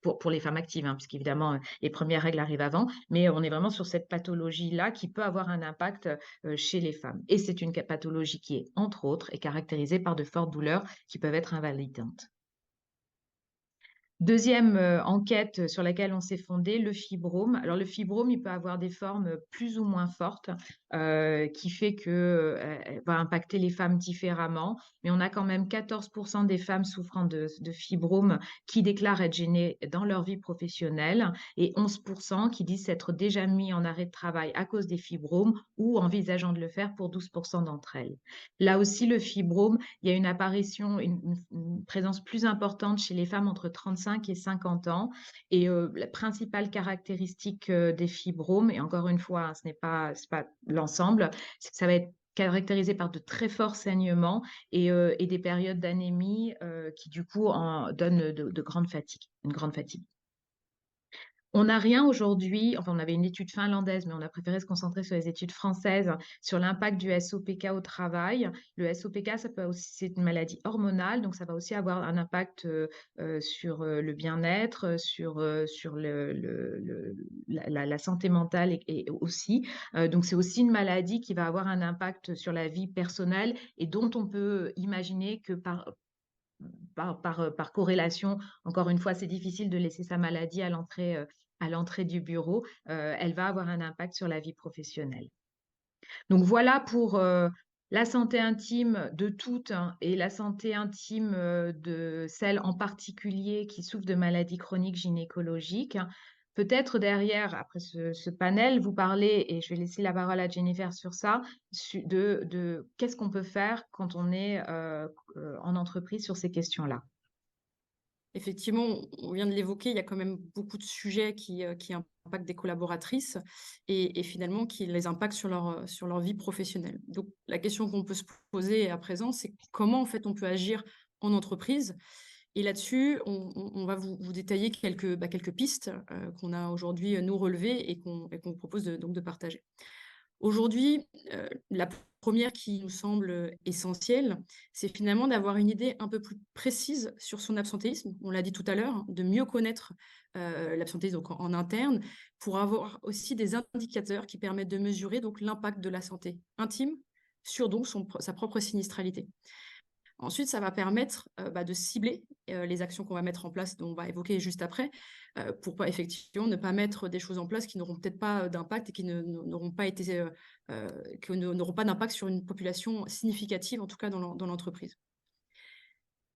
pour les femmes actives, hein, puisqu'évidemment, les premières règles arrivent avant, mais on est vraiment sur cette pathologie-là qui peut avoir un impact chez les femmes. Et c'est une pathologie qui est, entre autres, est caractérisée par de fortes douleurs qui peuvent être invalidantes. Deuxième enquête sur laquelle on s'est fondé, le fibrome. Alors le fibrome, il peut avoir des formes plus ou moins fortes, qui fait que va impacter les femmes différemment. Mais on a quand même 14% des femmes souffrant de fibrome qui déclarent être gênées dans leur vie professionnelle et 11% qui disent s'être déjà mis en arrêt de travail à cause des fibromes ou envisageant de le faire pour 12% d'entre elles. Là aussi, le fibrome, il y a une apparition, une présence plus importante chez les femmes entre 35 et 50 ans. Et la principale caractéristique des fibromes, et encore une fois, hein, ce n'est pas l'ensemble, c'est que ça va être caractérisé par de très forts saignements et des périodes d'anémie qui, du coup, donnent une grande fatigue. On n'a rien aujourd'hui, enfin on avait une étude finlandaise, mais on a préféré se concentrer sur les études françaises, sur l'impact du SOPK au travail. Le SOPK, c'est une maladie hormonale, donc ça va aussi avoir un impact sur le bien-être, sur la santé mentale et aussi. Donc c'est aussi une maladie qui va avoir un impact sur la vie personnelle et dont on peut imaginer que par corrélation, encore une fois, c'est difficile de laisser sa maladie à l'entrée du bureau, elle va avoir un impact sur la vie professionnelle. Donc voilà pour la santé intime de toutes, hein, et la santé intime de celles en particulier qui souffrent de maladies chroniques gynécologiques. Peut-être derrière, après ce panel, vous parlez, et je vais laisser la parole à Jennifer sur ça, de qu'est-ce qu'on peut faire quand on est en entreprise sur ces questions-là. Effectivement, on vient de l'évoquer, il y a quand même beaucoup de sujets qui impactent des collaboratrices et finalement qui les impactent sur leur vie professionnelle. Donc, la question qu'on peut se poser à présent, c'est comment en fait on peut agir en entreprise. Et là-dessus, on va vous détailler quelques pistes qu'on a aujourd'hui nous relevées et qu'on vous propose donc de partager. Aujourd'hui, la première qui nous semble essentielle, c'est finalement d'avoir une idée un peu plus précise sur son absentéisme. On l'a dit tout à l'heure, hein, de mieux connaître, l'absentéisme donc en interne, pour avoir aussi des indicateurs qui permettent de mesurer donc l'impact de la santé intime sur donc sa propre sinistralité. Ensuite, ça va permettre, de cibler, les actions qu'on va mettre en place, dont on va évoquer juste après, pour pas effectivement ne pas mettre des choses en place qui n'auront peut-être pas, d'impact et qui n'auront pas été, n'auront pas d'impact sur une population significative, en tout cas dans l'entreprise.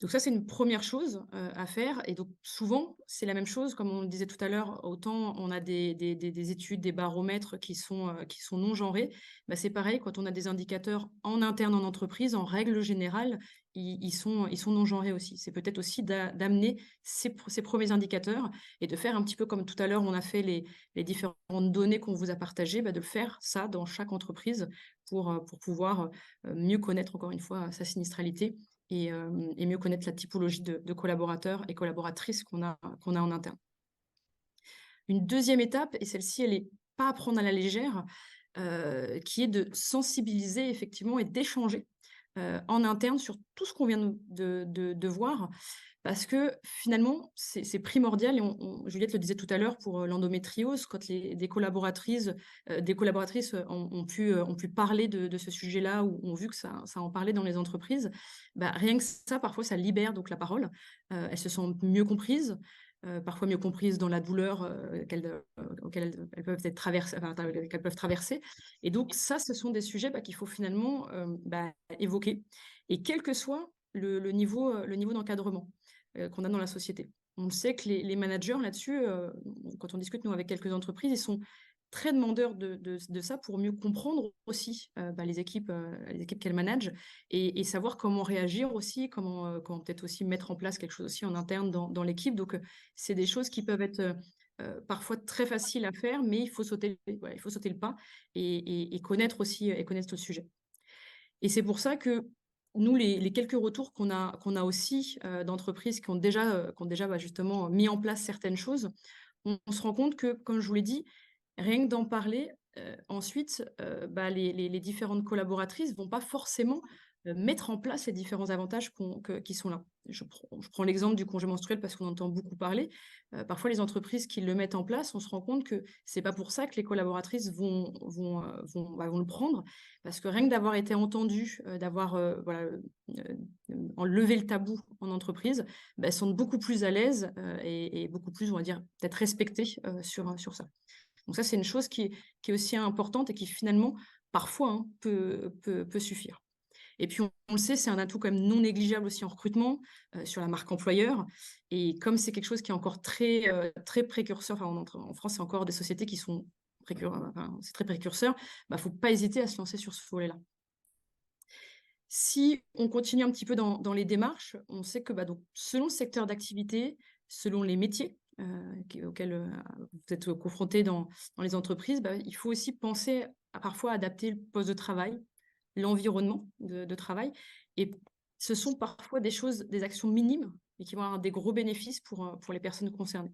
Donc ça, c'est une première chose, à faire et donc souvent, c'est la même chose, comme on le disait tout à l'heure, autant on a des études, des baromètres qui sont non genrés, bah, c'est pareil quand on a des indicateurs en interne en entreprise, en règle générale, ils sont non genrés aussi. C'est peut-être aussi d'amener ces premiers indicateurs et de faire un petit peu comme tout à l'heure, on a fait les différentes données qu'on vous a partagées, bah, de faire ça dans chaque entreprise pour pouvoir, mieux connaître encore une fois sa sinistralité et mieux connaître la typologie de collaborateurs et collaboratrices qu'on a en interne. Une deuxième étape, et celle-ci, elle est pas à prendre à la légère, qui est de sensibiliser effectivement et d'échanger, en interne sur tout ce qu'on vient de voir. Parce que finalement, c'est primordial et Juliette le disait tout à l'heure pour, l'endométriose, quand des collaboratrices, ont pu parler de ce sujet-là ou ont vu que ça en parlait dans les entreprises, bah, rien que ça, parfois, ça libère donc la parole. Elles se sentent mieux comprises, parfois mieux comprises dans la douleur, auquel elles peuvent être traversées, enfin, qu'elles peuvent traverser et donc ça, ce sont des sujets, bah, qu'il faut finalement, évoquer et quel que soit le niveau d'encadrement qu'on a dans la société. On sait que les managers là-dessus, quand on discute nous avec quelques entreprises, ils sont très demandeurs de ça pour mieux comprendre aussi, les équipes qu'elles managent et savoir comment réagir aussi, comment peut-être aussi mettre en place quelque chose aussi en interne dans l'équipe. Donc, c'est des choses qui peuvent être, parfois très faciles à faire, mais il faut sauter le pas et connaître aussi et connaître le sujet. Et c'est pour ça que nous, les quelques retours qu'on a aussi, d'entreprises qui ont déjà, justement mis en place certaines choses, on se rend compte que, comme je vous l'ai dit, rien que d'en parler, ensuite, les différentes collaboratrices vont pas forcément, mettre en place les différents avantages qui sont là. Je prends l'exemple du congé menstruel parce qu'on entend beaucoup parler. Parfois les entreprises qui le mettent en place, on se rend compte que c'est pas pour ça que les collaboratrices vont le prendre. Parce que rien que d'avoir été entendues, d'avoir, enlevé le tabou en entreprise, bah, elles sont beaucoup plus à l'aise, et beaucoup plus, on va dire, peut-être respectées, sur ça. Donc ça, c'est une chose qui est aussi importante et qui finalement, parfois, hein, peut suffire. Et puis on le sait, c'est un atout quand même non négligeable aussi en recrutement, sur la marque employeur et comme c'est quelque chose qui est encore très précurseur, enfin en France, c'est encore des sociétés qui sont c'est très précurseur, bah, faut pas hésiter à se lancer sur ce volet-là. Si on continue un petit peu dans les démarches, on sait que, bah, donc selon le secteur d'activité, selon les métiers, auxquels, vous êtes confrontés dans les entreprises, bah, il faut aussi penser à parfois adapter le poste de travail, l'environnement de travail et ce sont parfois des actions minimes et qui vont avoir des gros bénéfices pour les personnes concernées.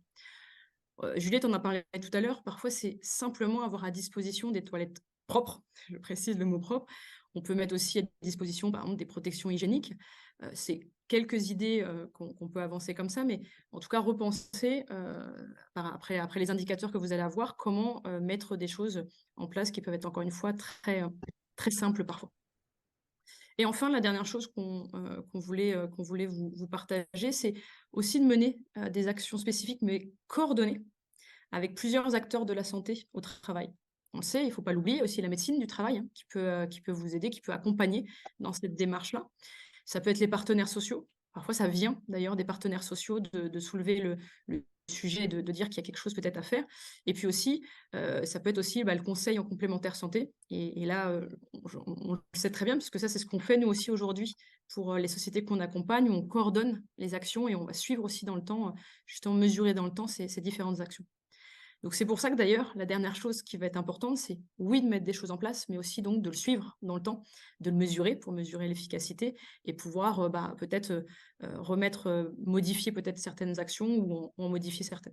Juliette en a parlé tout à l'heure, parfois c'est simplement avoir à disposition des toilettes propres, je précise le mot propre. On peut mettre aussi à disposition, par exemple, des protections hygiéniques. C'est quelques idées, qu'on peut avancer comme ça, mais en tout cas repenser, après les indicateurs que vous allez avoir, comment, mettre des choses en place qui peuvent être encore une fois très simples parfois. Et enfin, la dernière chose qu'on voulait vous partager, c'est aussi de mener, des actions spécifiques, mais coordonnées avec plusieurs acteurs de la santé au travail. On le sait, il ne faut pas l'oublier, aussi la médecine du travail, hein, qui peut vous aider, qui peut accompagner dans cette démarche-là. Ça peut être les partenaires sociaux. Parfois, ça vient d'ailleurs des partenaires sociaux de soulever le sujet, de dire qu'il y a quelque chose peut-être à faire. Et puis aussi, ça peut être aussi, bah, le conseil en complémentaire santé. Et là, on le sait très bien, puisque ça, c'est ce qu'on fait nous aussi aujourd'hui pour les sociétés qu'on accompagne, où on coordonne les actions et on va suivre aussi dans le temps, justement mesurer dans le temps ces différentes actions. Donc c'est pour ça que d'ailleurs, la dernière chose qui va être importante, c'est oui de mettre des choses en place, mais aussi donc de le suivre dans le temps, de le mesurer pour mesurer l'efficacité et pouvoir, bah, peut-être, remettre, modifier peut-être certaines actions ou en modifier certaines.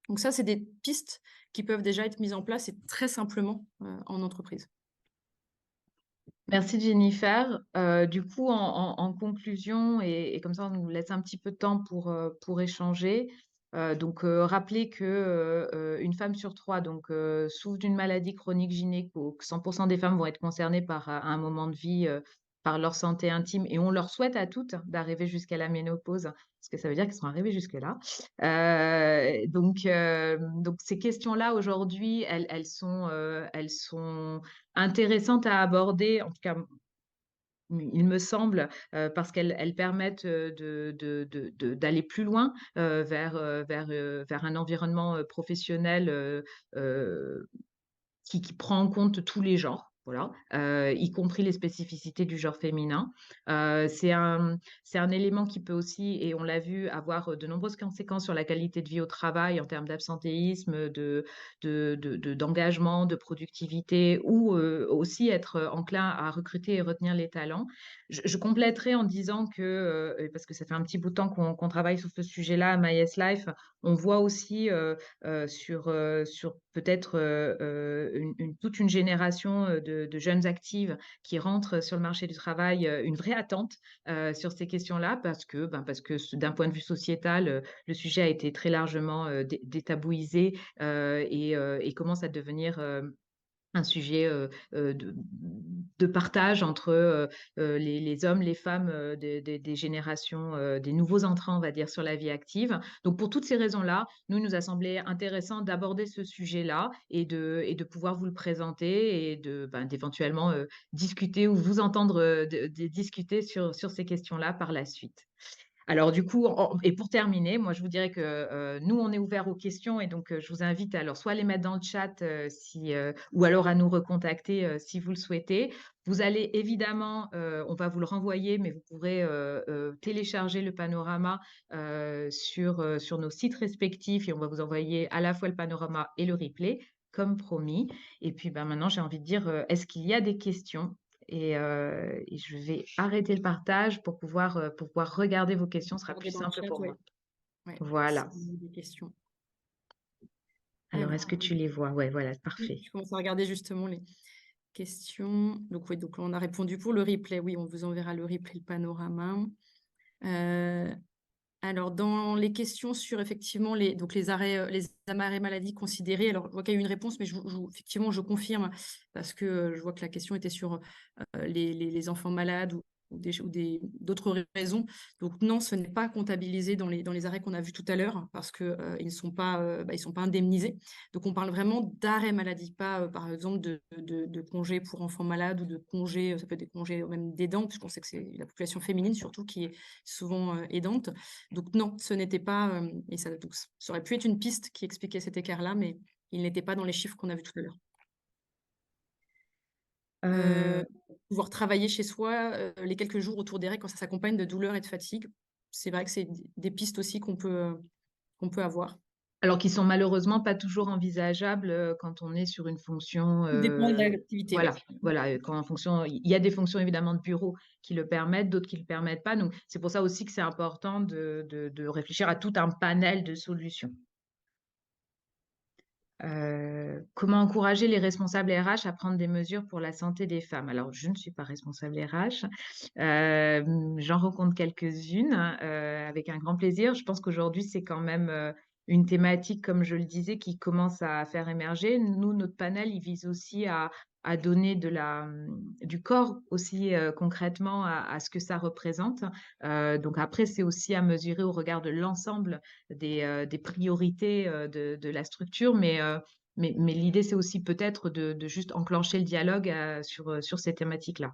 Donc ça, c'est des pistes qui peuvent déjà être mises en place et très simplement, en entreprise. Merci Jennifer. Du coup, en conclusion, et comme ça, on nous laisse un petit peu de temps pour échanger. Rappelez que une femme sur trois souffre d'une maladie chronique gynéco, que 100% des femmes vont être concernées par à un moment de vie par leur santé intime, et on leur souhaite à toutes d'arriver jusqu'à la ménopause, parce que ça veut dire qu'elles sont arrivées jusque-là. Donc ces questions-là aujourd'hui, elles sont intéressantes à aborder, en tout cas, il me semble, parce qu'elles permettent d'aller plus loin vers un environnement professionnel qui prend en compte tous les genres. Voilà, y compris les spécificités du genre féminin. C'est un élément qui peut aussi, et on l'a vu, avoir de nombreuses conséquences sur la qualité de vie au travail en termes d'absentéisme, d'engagement, de productivité, ou aussi être enclin à recruter et retenir les talents. Je compléterai en disant que, parce que ça fait un petit bout de temps qu'on travaille sur ce sujet-là à MyS Life, on voit aussi sur peut-être toute une génération de jeunes actives qui rentrent sur le marché du travail, une vraie attente sur ces questions-là, parce que d'un point de vue sociétal, le sujet a été très largement détabouisé et commence à devenir un sujet de partage entre les hommes, les femmes des générations, des nouveaux entrants, on va dire, sur la vie active. Donc, pour toutes ces raisons-là, nous, il nous a semblé intéressant d'aborder ce sujet-là et de pouvoir vous le présenter et d'éventuellement discuter ou vous entendre discuter sur ces questions-là par la suite. Alors du coup, et pour terminer, moi je vous dirais que nous on est ouvert aux questions, et donc je vous invite à alors soit à les mettre dans le chat ou alors à nous recontacter si vous le souhaitez. Vous allez évidemment, on va vous le renvoyer, mais vous pourrez télécharger le panorama sur nos sites respectifs, et on va vous envoyer à la fois le panorama et le replay, comme promis. Et puis maintenant, j'ai envie de dire, est-ce qu'il y a des questions? Et je vais arrêter le partage pour pouvoir regarder vos questions. Ce sera plus Regardez dans le simple chat, pour ouais. moi. Ouais, Voilà. s'il y a des questions. Alors, est-ce que Alors, tu les vois? Ouais, voilà, oui, parfait. je commence à regarder justement les questions. Donc oui, donc on a répondu pour le replay. Oui, on vous enverra le replay, le panorama. Euh, Alors, dans les questions sur effectivement les arrêts maladie considérés, alors je vois qu'il y a eu une réponse, mais effectivement, je confirme parce que je vois que la question était sur les enfants malades d'autres raisons. Donc non, ce n'est pas comptabilisé dans les arrêts qu'on a vus tout à l'heure parce que ils ne sont pas, ils sont pas indemnisés. Donc on parle vraiment d'arrêt maladie, pas par exemple de congés pour enfants malades ou de congés, ça peut être des congés même d'aidants, puisqu'on sait que c'est la population féminine surtout qui est souvent aidante. Donc non, ce n'était pas, et donc, ça aurait pu être une piste qui expliquait cet écart-là, mais il n'était pas dans les chiffres qu'on a vus tout à l'heure. Euh, Pouvoir travailler chez soi, les quelques jours autour des règles quand ça s'accompagne de douleur et de fatigue. C'est vrai que c'est des pistes aussi qu'on peut avoir. alors qu'ils sont malheureusement pas toujours envisageables quand on est sur une fonction. Tout dépend de l'activité, ouais. Voilà, quand en fonction, il y a des fonctions évidemment de bureau qui le permettent, d'autres qui le permettent pas. Donc c'est pour ça aussi que c'est important de réfléchir à tout un panel de solutions. Comment encourager les responsables RH à prendre des mesures pour la santé des femmes? Alors, je ne suis pas responsable RH. J'en rencontre quelques-unes avec un grand plaisir. Je pense qu'aujourd'hui, c'est quand même une thématique, comme je le disais, qui commence à faire émerger. Nous, notre panel, il vise aussi à donner du corps aussi concrètement à ce que ça représente. Donc après, c'est aussi à mesurer au regard de l'ensemble des priorités de la structure, mais l'idée, c'est aussi peut-être de juste enclencher le dialogue sur ces thématiques-là.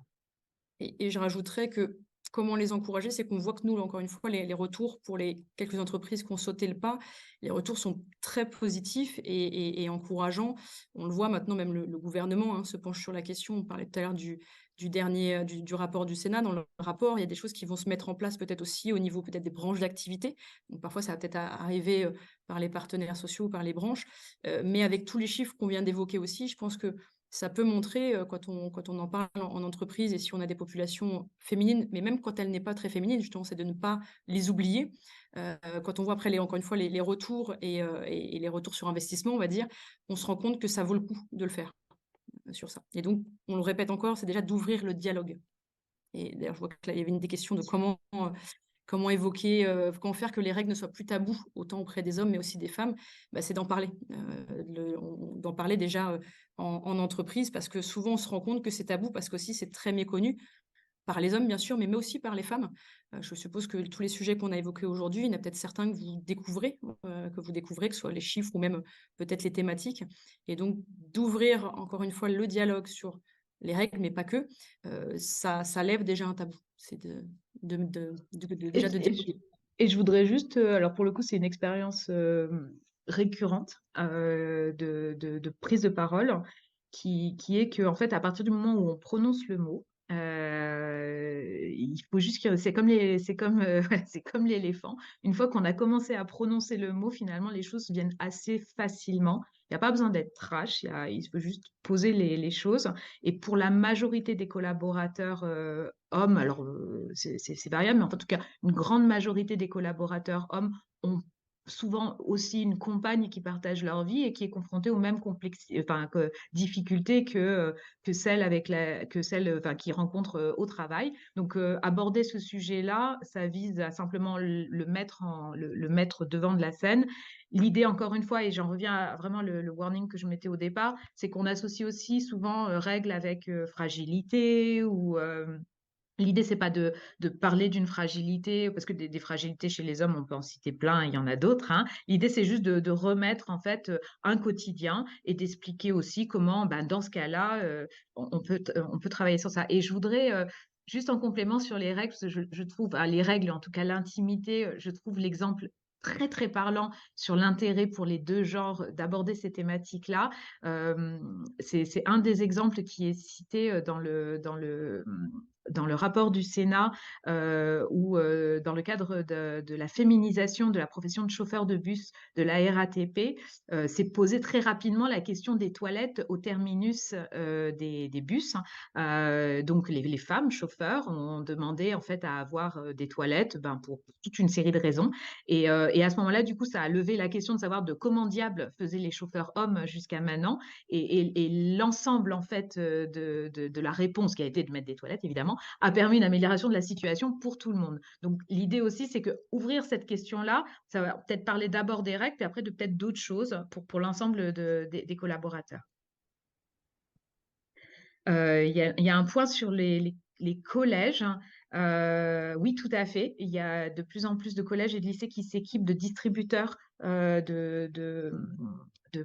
Et je rajouterais que comment les encourager, c'est qu'on voit que nous, encore une fois, les retours pour les quelques entreprises qui ont sauté le pas, les retours sont très positifs et encourageants. On le voit maintenant, même le gouvernement, hein, se penche sur la question. On parlait tout à l'heure du dernier, du rapport du Sénat. Dans le rapport, il y a des choses qui vont se mettre en place peut-être aussi au niveau peut-être des branches d'activité. Donc parfois, ça va peut-être arriver par les partenaires sociaux ou par les branches. Mais avec tous les chiffres qu'on vient d'évoquer aussi, je pense que ça peut montrer, quand on en parle en entreprise et si on a des populations féminines, mais même quand elles n'est pas très féminines, justement, c'est de ne pas les oublier. Quand on voit après encore une fois les retours et les retours sur investissement, on va dire, on se rend compte que ça vaut le coup de le faire, sur ça. Et donc, on le répète encore, c'est déjà d'ouvrir le dialogue. Et d'ailleurs, je vois que là, il y avait une des questions de comment évoquer, comment faire que les règles ne soient plus tabous, autant auprès des hommes, mais aussi des femmes? Bah, c'est d'en parler, d'en parler déjà, en entreprise parce que souvent on se rend compte que c'est tabou parce qu'aussi c'est très méconnu par les hommes bien sûr, mais aussi par les femmes. Je suppose que tous les sujets qu'on a évoqués aujourd'hui, il y en a peut-être certains que ce soit les chiffres ou même peut-être les thématiques et donc d'ouvrir encore une fois le dialogue sur les règles, mais pas que, ça lève déjà un tabou. C'est Et, déjà de et je, dialoguer. et je voudrais juste, alors pour le coup, c'est une expérience récurrente de prise de parole qui est que, en fait, à partir du moment où on prononce le mot, il faut juste que c'est comme l'éléphant. Une fois qu'on a commencé à prononcer le mot, finalement, les choses viennent assez facilement. Il n'y a pas besoin d'être trash, il faut juste poser les choses. Et pour la majorité des collaborateurs hommes, alors c'est variable, mais en tout cas, une grande majorité des collaborateurs hommes ont souvent aussi une compagne qui partage leur vie et qui est confrontée aux mêmes difficultés que celle enfin, qu'ils rencontrent au travail. Donc, aborder ce sujet-là, ça vise à simplement le mettre devant de la scène. L'idée, encore une fois, et j'en reviens à vraiment le warning que je mettais au départ, c'est qu'on associe aussi souvent règles avec fragilité ou l'idée, c'est pas de parler d'une fragilité, parce que des fragilités chez les hommes, on peut en citer plein, il y en a d'autres, hein. L'idée, c'est juste de remettre en fait un quotidien et d'expliquer aussi comment, ben, dans ce cas-là, on peut travailler sur ça. Et je voudrais juste en complément sur les règles, parce que je trouve, les règles, en tout cas l'intimité, je trouve l'exemple très très parlant sur l'intérêt pour les deux genres d'aborder ces thématiques-là. C'est un des exemples qui est cité dans le rapport du Sénat où, dans le cadre de la féminisation de la profession de chauffeur de bus de la RATP, s'est posé très rapidement la question des toilettes au terminus des bus. Donc, les femmes chauffeurs ont demandé en fait à avoir des toilettes pour toute une série de raisons. Et à ce moment-là, du coup, ça a levé la question de savoir de comment diable faisaient les chauffeurs hommes jusqu'à maintenant. Et l'ensemble en fait de la réponse qui a été de mettre des toilettes, évidemment, a permis une amélioration de la situation pour tout le monde. Donc, l'idée aussi, c'est que ouvrir cette question-là, ça va peut-être parler d'abord des règles, puis après de peut-être d'autres choses pour l'ensemble des collaborateurs. Il y a un point sur les collèges, hein. Oui, tout à fait. Il y a de plus en plus de collèges et de lycées qui s'équipent de distributeurs de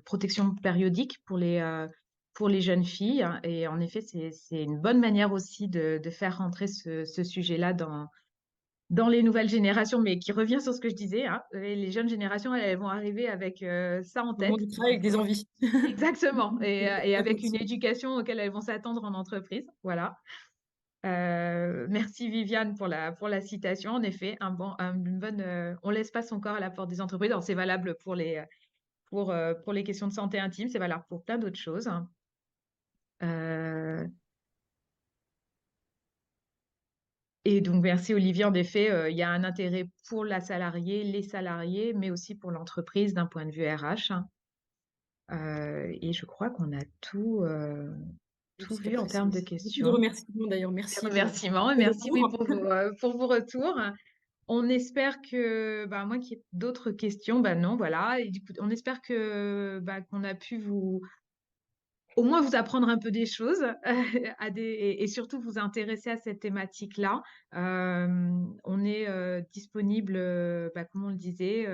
protection périodique pour les jeunes filles. Et en effet, c'est une bonne manière aussi de faire rentrer ce sujet-là dans les nouvelles générations, mais qui revient sur ce que je disais, hein. Les jeunes générations, elles vont arriver avec ça en Au moment tête. du travail avec des envies. Exactement, et avec une Effectivement. éducation auquel elles vont s'attendre en entreprise. Voilà. Merci Viviane pour la citation. En effet, une bonne, on laisse pas son corps à la porte des entreprises. Alors, c'est valable pour les questions de santé intime, c'est valable pour plein d'autres choses, hein. Euh, et donc, merci Olivier. En effet, il y a un intérêt pour la salariée, les salariés, mais aussi pour l'entreprise d'un point de vue RH, hein. Et je crois qu'on a Oui, tout c'était vu en termes précis. de Beaucoup de questions. remerciements d'ailleurs. Des Merci remerciements et des merci oui, retours. pour vos retours. On espère que, bah, à moins qu'il y ait d'autres questions, bah, non, voilà. Et du coup, on espère que, bah, qu'on a pu au moins vous apprendre un peu des choses et surtout vous intéresser à cette thématique-là. On est disponible, bah, comme on le disait,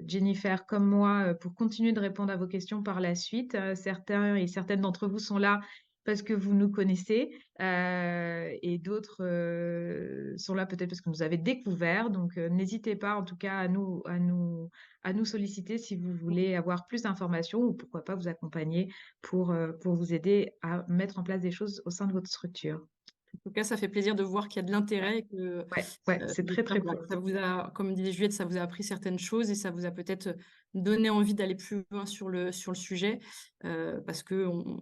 Jennifer comme moi, pour continuer de répondre à vos questions par la suite. Certains et certaines d'entre vous sont là parce que vous nous connaissez et d'autres sont là peut-être parce que vous avez découvert. Donc, n'hésitez pas en tout cas à nous solliciter si vous voulez avoir plus d'informations ou pourquoi pas vous accompagner pour vous aider à mettre en place des choses au sein de votre structure. En tout cas, ça fait plaisir de voir qu'il y a de Ouais, l'intérêt et que ouais, c'est très, j'espère très voilà, cool. que ça vous a, comme disait Juliette, ça vous a appris certaines choses et ça vous a peut-être donné envie d'aller plus loin sur le sujet, parce qu'on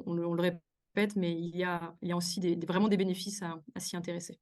le répète, mais il y a aussi vraiment des bénéfices à s'y intéresser.